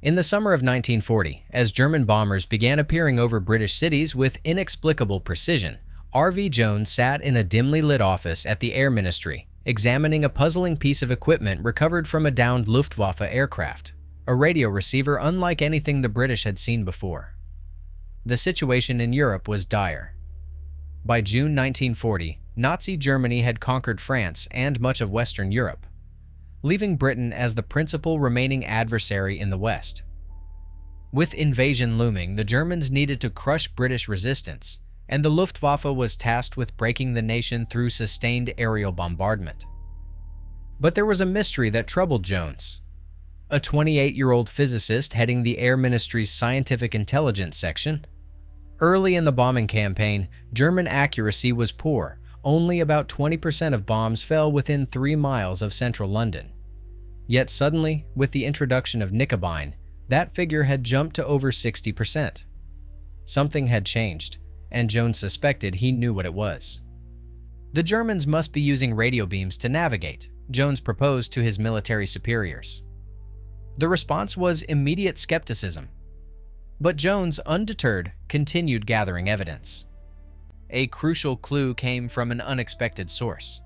In the summer of 1940, as German bombers began appearing over British cities with inexplicable precision, R.V. Jones sat in a dimly lit office at the Air Ministry, examining a puzzling piece of equipment recovered from a downed Luftwaffe aircraft, a radio receiver unlike anything the British had seen before. The situation in Europe was dire. By June 1940, Nazi Germany had conquered France and much of Western Europe, leaving Britain as the principal remaining adversary in the West. With invasion looming, the Germans needed to crush British resistance, and the Luftwaffe was tasked with breaking the nation through sustained aerial bombardment. But there was a mystery that troubled Jones. A 28-year-old physicist heading the Air Ministry's Scientific Intelligence section. Early in the bombing campaign, German accuracy was poor. Only about 20% of bombs fell within 3 miles of central London. Yet suddenly, with the introduction of nicobine, that figure had jumped to over 60%. Something had changed, and Jones suspected he knew what it was. The Germans must be using radio beams to navigate, Jones proposed to his military superiors. The response was immediate skepticism. But Jones, undeterred, continued gathering evidence. A crucial clue came from an unexpected source.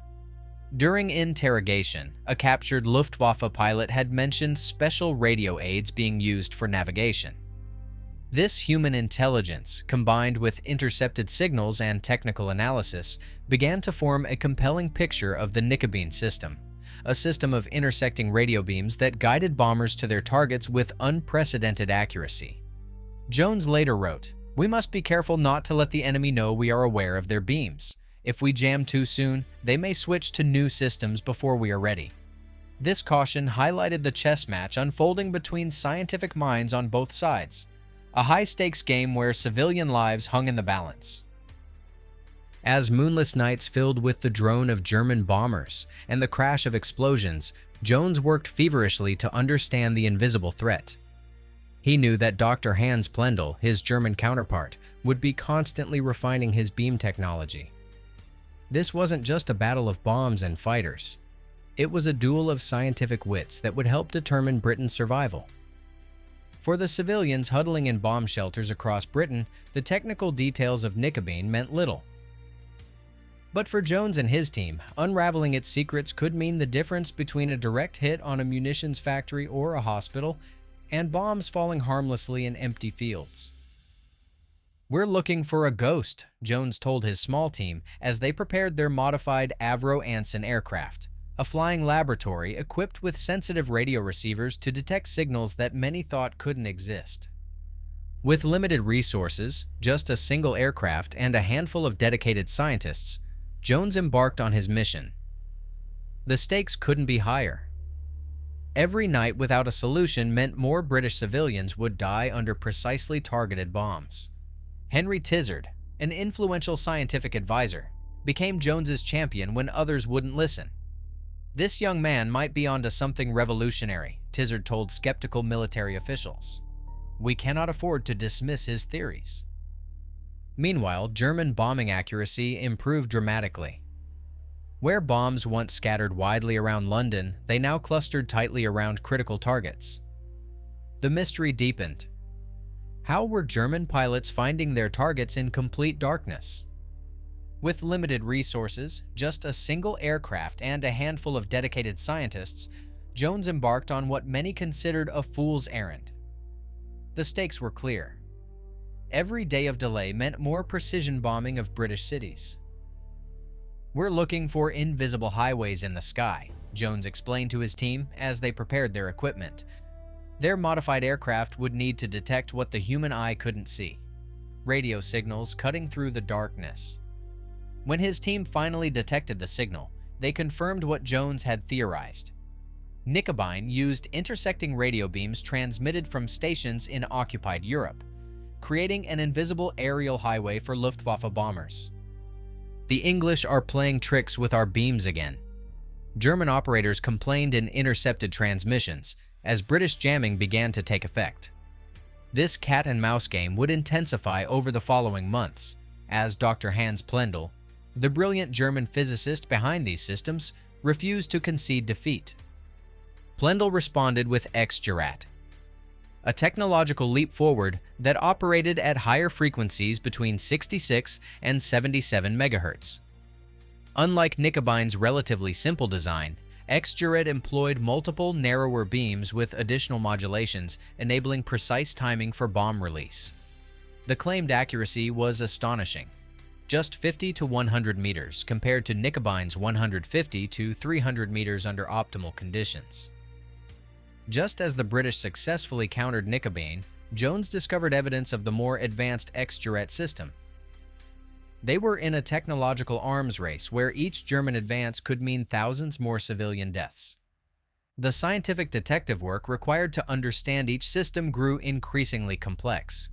During interrogation, a captured Luftwaffe pilot had mentioned special radio aids being used for navigation. This human intelligence, combined with intercepted signals and technical analysis, began to form a compelling picture of the nicobine system, a system of intersecting radio beams that guided bombers to their targets with unprecedented accuracy. Jones later wrote, "We must be careful not to let the enemy know we are aware of their beams. If we jam too soon, they may switch to new systems before we are ready." This caution highlighted the chess match unfolding between scientific minds on both sides, a high-stakes game where civilian lives hung in the balance. As moonless nights filled with the drone of German bombers and the crash of explosions, Jones worked feverishly to understand the invisible threat. He knew that Dr. Hans Plendl, his German counterpart, would be constantly refining his beam technology. This wasn't just a battle of bombs and fighters. It was a duel of scientific wits that would help determine Britain's survival. For the civilians huddling in bomb shelters across Britain, the technical details of nicobine meant little. But for Jones and his team, unraveling its secrets could mean the difference between a direct hit on a munitions factory or a hospital and bombs falling harmlessly in empty fields. "We're looking for a ghost," Jones told his small team as they prepared their modified Avro Anson aircraft, a flying laboratory equipped with sensitive radio receivers to detect signals that many thought couldn't exist. With limited resources, just a single aircraft and a handful of dedicated scientists, Jones embarked on his mission. The stakes couldn't be higher. Every night without a solution meant more British civilians would die under precisely targeted bombs. Henry Tizard, an influential scientific advisor, became Jones's champion when others wouldn't listen. "This young man might be onto something revolutionary," Tizard told skeptical military officials. "We cannot afford to dismiss his theories." Meanwhile, German bombing accuracy improved dramatically. Where bombs once scattered widely around London, they now clustered tightly around critical targets. The mystery deepened. How were German pilots finding their targets in complete darkness? With limited resources, just a single aircraft and a handful of dedicated scientists, Jones embarked on what many considered a fool's errand. The stakes were clear. Every day of delay meant more precision bombing of British cities. "We're looking for invisible highways in the sky," Jones explained to his team as they prepared their equipment. Their modified aircraft would need to detect what the human eye couldn't see: radio signals cutting through the darkness. When his team finally detected the signal, they confirmed what Jones had theorized. Nicobine used intersecting radio beams transmitted from stations in occupied Europe, creating an invisible aerial highway for Luftwaffe bombers. "The English are playing tricks with our beams again," German operators complained in intercepted transmissions as British jamming began to take effect. This cat-and-mouse game would intensify over the following months, as Dr. Hans Plendl, the brilliant German physicist behind these systems, refused to concede defeat. Plendl responded with X-Gerät, a technological leap forward that operated at higher frequencies between 66 and 77 MHz. Unlike Nicobind's relatively simple design, X-Gerät employed multiple narrower beams with additional modulations, enabling precise timing for bomb release. The claimed accuracy was astonishing, just 50 to 100 meters compared to Nicobind's 150 to 300 meters under optimal conditions. Just as the British successfully countered Nicobind, Jones discovered evidence of the more advanced X-Gerät system. They were in a technological arms race where each German advance could mean thousands more civilian deaths. The scientific detective work required to understand each system grew increasingly complex.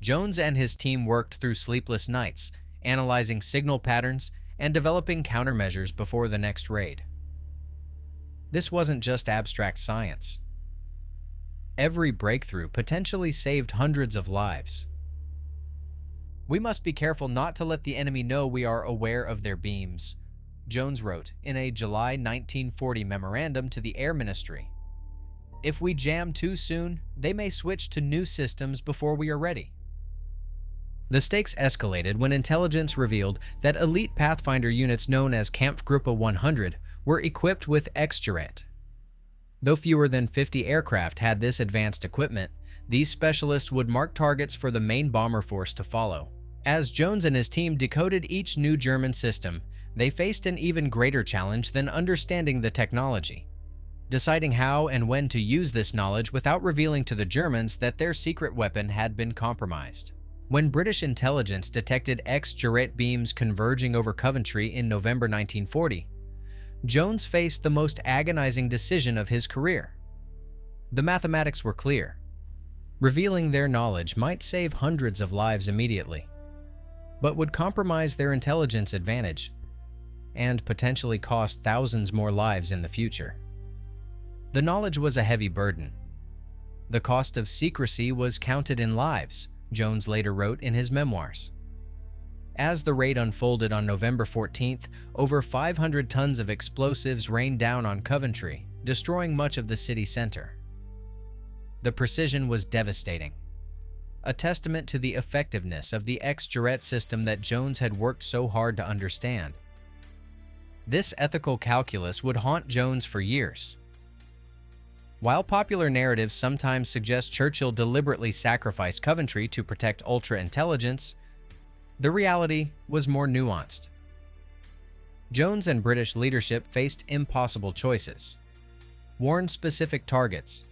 Jones and his team worked through sleepless nights, analyzing signal patterns and developing countermeasures before the next raid. This wasn't just abstract science. Every breakthrough potentially saved hundreds of lives. "We must be careful not to let the enemy know we are aware of their beams," Jones wrote in a July 1940 memorandum to the Air Ministry. "If we jam too soon, they may switch to new systems before we are ready." The stakes escalated when intelligence revealed that elite Pathfinder units known as Kampfgruppe 100 were equipped with X-Gerät. Though fewer than 50 aircraft had this advanced equipment, these specialists would mark targets for the main bomber force to follow. As Jones and his team decoded each new German system, they faced an even greater challenge than understanding the technology, deciding how and when to use this knowledge without revealing to the Germans that their secret weapon had been compromised. When British intelligence detected X-Gerät beams converging over Coventry in November 1940, Jones faced the most agonizing decision of his career. The mathematics were clear. Revealing their knowledge might save hundreds of lives immediately, but would compromise their intelligence advantage and potentially cost thousands more lives in the future. The knowledge was a heavy burden. The cost of secrecy was counted in lives, Jones later wrote in his memoirs. As the raid unfolded on November 14th, over 500 tons of explosives rained down on Coventry, destroying much of the city center. The precision was devastating, a testament to the effectiveness of the X-Gerät system that Jones had worked so hard to understand. This ethical calculus would haunt Jones for years. While popular narratives sometimes suggest Churchill deliberately sacrificed Coventry to protect ultra-intelligence, the reality was more nuanced. Jones and British leadership faced impossible choices, warn specific targets,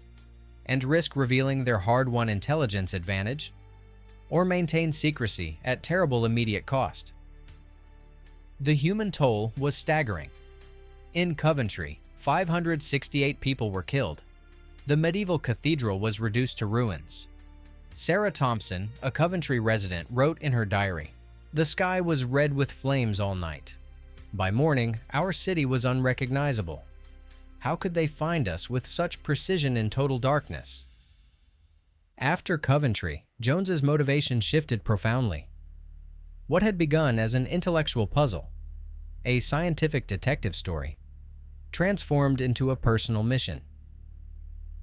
and risk revealing their hard-won intelligence advantage, or maintain secrecy at terrible immediate cost. The human toll was staggering. In Coventry, 568 people were killed. The medieval cathedral was reduced to ruins. Sarah Thompson, a Coventry resident, wrote in her diary, "The sky was red with flames all night. By morning, our city was unrecognizable. How could they find us with such precision in total darkness?" After Coventry, Jones's motivation shifted profoundly. What had begun as an intellectual puzzle, a scientific detective story, transformed into a personal mission.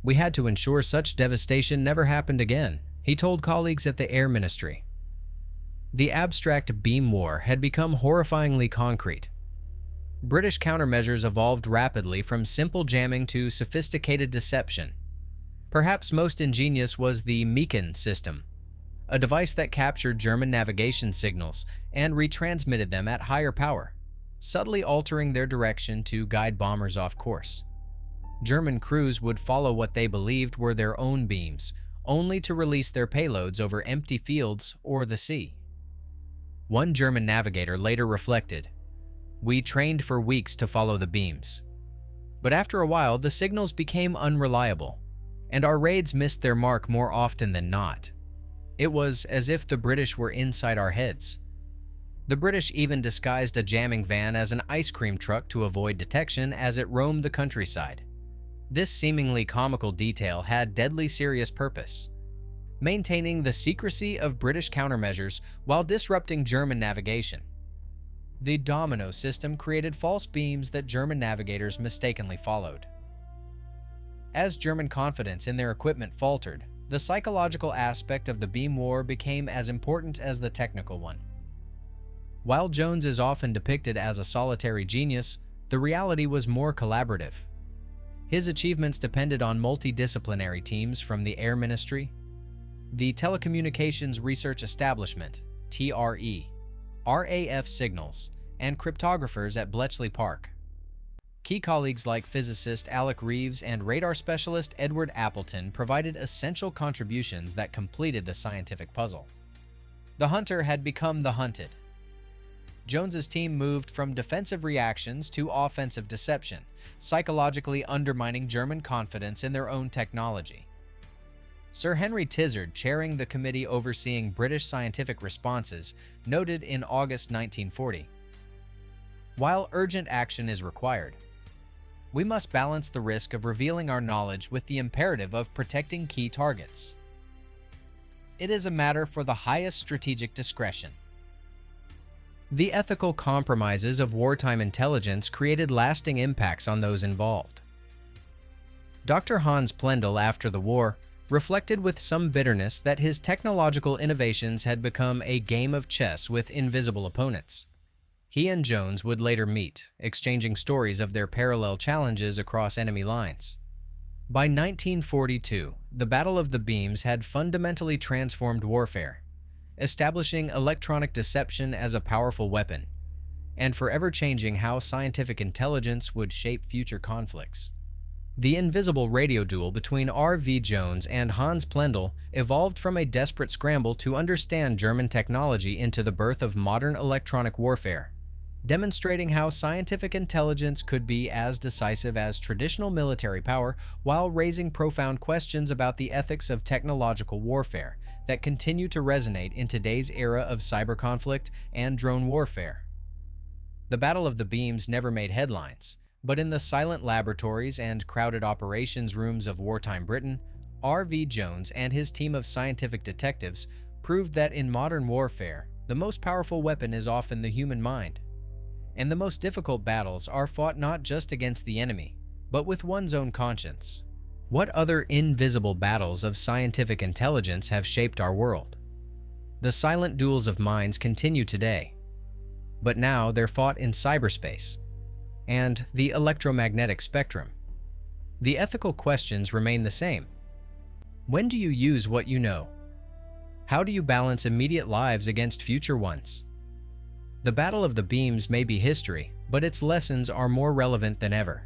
"We had to ensure such devastation never happened again," he told colleagues at the Air Ministry. The abstract beam war had become horrifyingly concrete. British countermeasures evolved rapidly from simple jamming to sophisticated deception. Perhaps most ingenious was the Beacon system, a device that captured German navigation signals and retransmitted them at higher power, subtly altering their direction to guide bombers off course. German crews would follow what they believed were their own beams, only to release their payloads over empty fields or the sea. One German navigator later reflected, "We trained for weeks to follow the beams. But after a while, the signals became unreliable, and our raids missed their mark more often than not. It was as if the British were inside our heads." The British even disguised a jamming van as an ice cream truck to avoid detection as it roamed the countryside. This seemingly comical detail had deadly serious purpose, maintaining the secrecy of British countermeasures while disrupting German navigation. The domino system created false beams that German navigators mistakenly followed. As German confidence in their equipment faltered, The psychological aspect of the beam war became as important as the technical one. While Jones is often depicted as a solitary genius, the reality was more collaborative. His achievements depended on multidisciplinary teams from the Air Ministry, the Telecommunications Research Establishment, TRE, RAF Signals, and cryptographers at Bletchley Park. Key colleagues like physicist Alec Reeves and radar specialist Edward Appleton provided essential contributions that completed the scientific puzzle. The hunter had become the hunted. Jones's team moved from defensive reactions to offensive deception, psychologically undermining German confidence in their own technology. Sir Henry Tizard, chairing the committee overseeing British scientific responses, noted in August 1940, "While urgent action is required, we must balance the risk of revealing our knowledge with the imperative of protecting key targets. It is a matter for the highest strategic discretion." The ethical compromises of wartime intelligence created lasting impacts on those involved. Dr. Hans Plendl, after the war, reflected with some bitterness that his technological innovations had become a game of chess with invisible opponents. He and Jones would later meet, exchanging stories of their parallel challenges across enemy lines. By 1942, the Battle of the Beams had fundamentally transformed warfare, establishing electronic deception as a powerful weapon, and forever changing how scientific intelligence would shape future conflicts. The invisible radio duel between R.V. Jones and Hans Plendl evolved from a desperate scramble to understand German technology into the birth of modern electronic warfare, demonstrating how scientific intelligence could be as decisive as traditional military power while raising profound questions about the ethics of technological warfare that continue to resonate in today's era of cyber conflict and drone warfare. The Battle of the Beams never made headlines, but in the silent laboratories and crowded operations rooms of wartime Britain, R.V. Jones and his team of scientific detectives proved that in modern warfare, the most powerful weapon is often the human mind. And the most difficult battles are fought not just against the enemy, but with one's own conscience. What other invisible battles of scientific intelligence have shaped our world? The silent duels of minds continue today, but now they're fought in cyberspace and the electromagnetic spectrum. The ethical questions remain the same. When do you use what you know? How do you balance immediate lives against future ones? The Battle of the Beams may be history, but its lessons are more relevant than ever.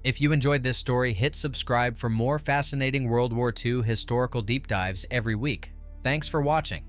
If you enjoyed this story, hit subscribe for more fascinating World War II historical deep dives every week. Thanks for watching.